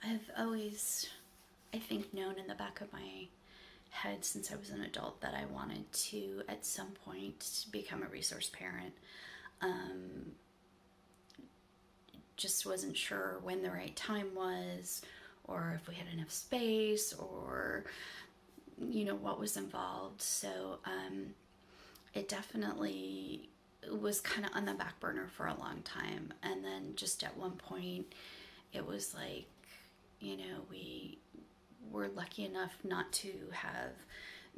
I've always, I think, known in the back of my head since I was an adult that I wanted to, at some point, become a resource parent. Um, just wasn't sure when the right time was, or if we had enough space, or what was involved. So it definitely was kind of on the back burner for a long time. And then just at one point, it was like, we were lucky enough not to have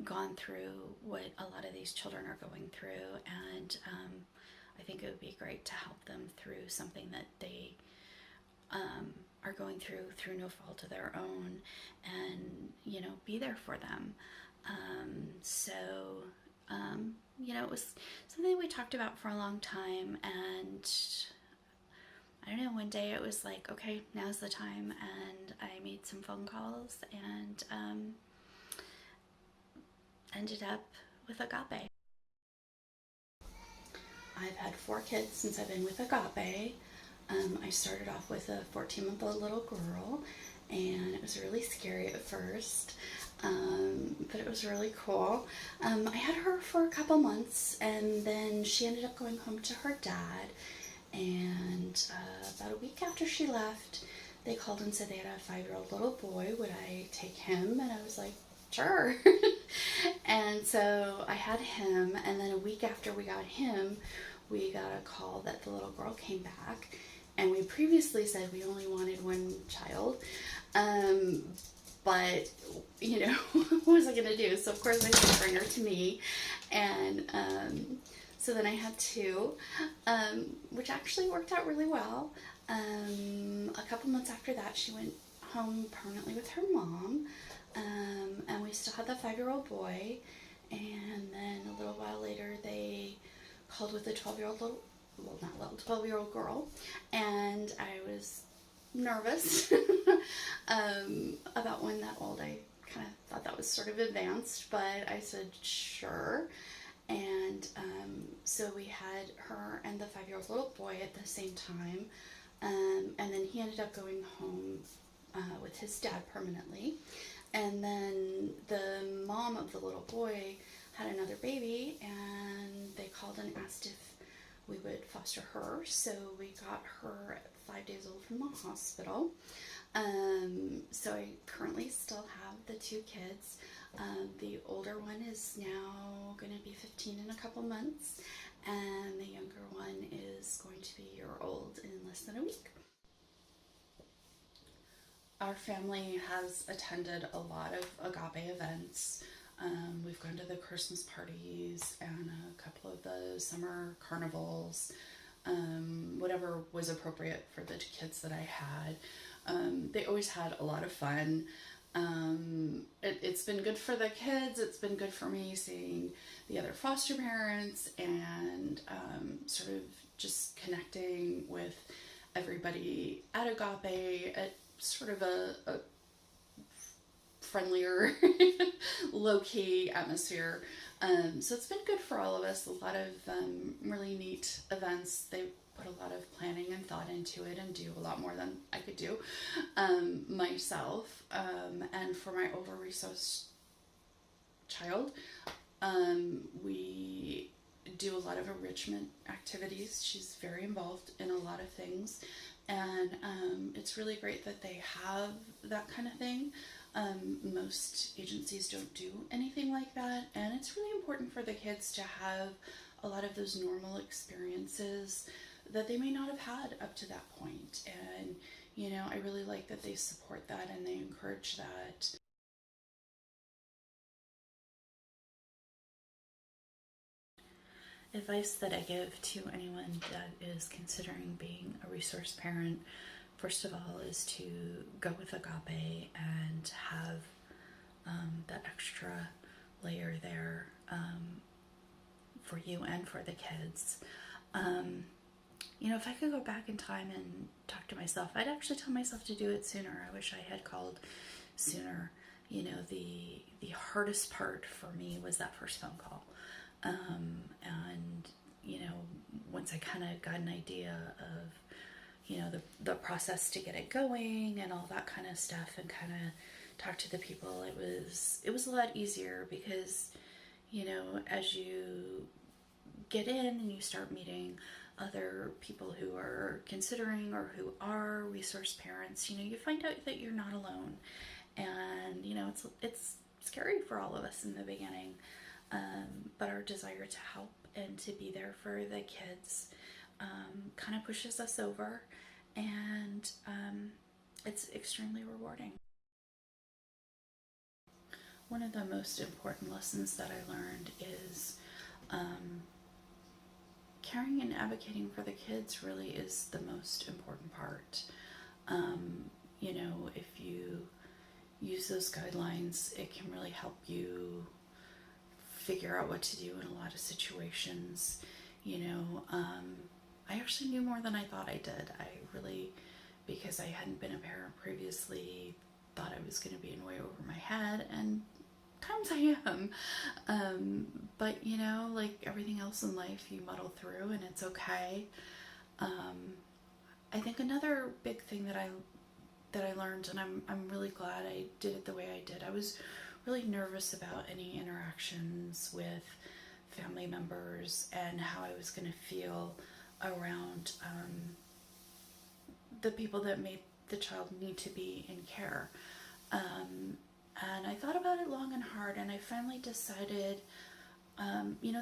gone through what a lot of these children are going through. And I think it would be great to help them through something that they are going through no fault of their own, and be there for them. So it was something we talked about for a long time, and I don't know, one day it was like, okay, now's the time, and I made some phone calls and ended up with Agape. I've had 4 kids since I've been with Agape. I started off with a 14-month-old little girl, and it was really scary at first, but it was really cool. I had her for a couple months, and then she ended up going home to her dad. And about a week after she left, they called and said they had a 5-year-old little boy. Would I take him? And I was like, sure. And so I had him, and then a week after we got him, we got a call that the little girl came back. And we previously said we only wanted one child. But, what was I going to do? So, of course, I said, bring her to me. And so then I had 2, which actually worked out really well. A couple months after that, she went home permanently with her mom. And we still had the 5-year-old boy. And then a little while later, they called with a 12-year-old well, not little, 12-year-old girl. And I was nervous about when that old. I kind of thought that was sort of advanced, but I said, sure. And so we had her and the 5-year-old little boy at the same time. And then he ended up going home with his dad permanently. And then the mom of the little boy had another baby, and they called and asked if we would foster her. So we got her at 5 days old from the hospital. So I currently still have the 2 kids. The older one is now going to be 15 in a couple months, and the younger one is going to be a year old in less than a week. Our family has attended a lot of Agape events. We've gone to the Christmas parties and a couple of the summer carnivals, whatever was appropriate for the 2 kids that I had. They always had a lot of fun. It's been good for the kids. It's been good for me seeing the other foster parents and sort of just connecting with everybody at Agape at sort of a friendlier, low-key atmosphere. So it's been good for all of us. A lot of really neat events. They put a lot of planning and thought into it and do a lot more than I could do myself. And for my over-resourced child, we do a lot of enrichment activities. She's very involved in a lot of things. And it's really great that they have that kind of thing. Most agencies don't do anything like that, and it's really important for the kids to have a lot of those normal experiences that they may not have had up to that point. And I really like that they support that and they encourage that. Advice that I give to anyone that is considering being a resource parent, first of all, is to go with Agape and have that extra layer there for you and for the kids. If I could go back in time and talk to myself, I'd actually tell myself to do it sooner. I wish I had called sooner. The hardest part for me was that first phone call. And once I kind of got an idea of, the process to get it going and all that kind of stuff, and kind of talk to the people. It was a lot easier because, as you get in and you start meeting other people who are considering or who are resource parents, you find out that you're not alone. And it's scary for all of us in the beginning, but our desire to help and to be there for the kids kind of pushes us over, and it's extremely rewarding. One of the most important lessons that I learned is caring and advocating for the kids really is the most important part. If you use those guidelines, it can really help you figure out what to do in a lot of situations. I actually knew more than I thought I did. I really, because I hadn't been a parent previously, thought I was going to be in way over my head, and times I am. But like everything else in life, you muddle through and it's okay. I think another big thing that I learned, and I'm really glad I did it the way I did. I was really nervous about any interactions with family members and how I was going to feel around the people that made the child need to be in care. And I thought about it long and hard, and I finally decided,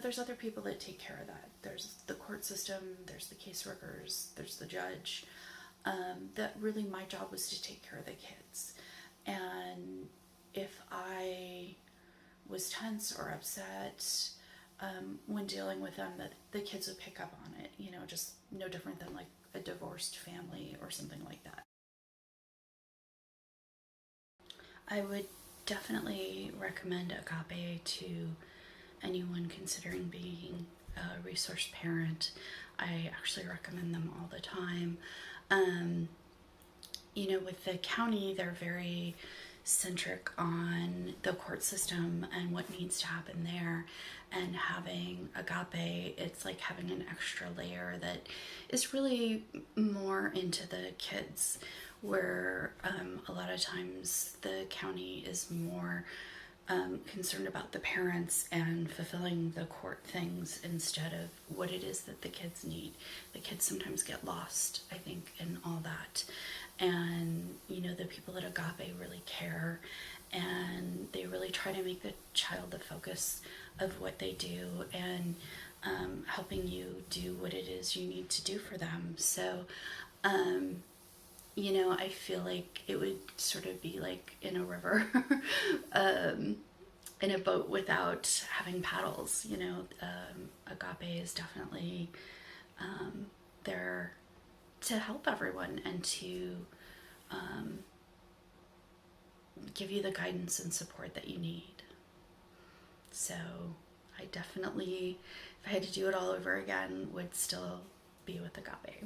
there's other people that take care of that. There's the court system, there's the caseworkers, there's the judge. That really my job was to take care of the kids. And if I was tense or upset when dealing with them, that the kids would pick up on it, just no different than like a divorced family or something like that. I would definitely recommend Agape to anyone considering being a resource parent. I actually recommend them all the time. With the county, they're very centric on the court system and what needs to happen there. And having Agape, it's like having an extra layer that is really more into the kids, where a lot of times the county is more concerned about the parents and fulfilling the court things instead of what it is that the kids need. The kids sometimes get lost, I think, in all that. And, the people at Agape really care, and they really try to make the child the focus of what they do, and helping you do what it is you need to do for them. So, I feel like it would sort of be like in a river, in a boat without having paddles. Agape is definitely there to help everyone and to give you the guidance and support that you need. So I definitely, if I had to do it all over again, would still be with Agape.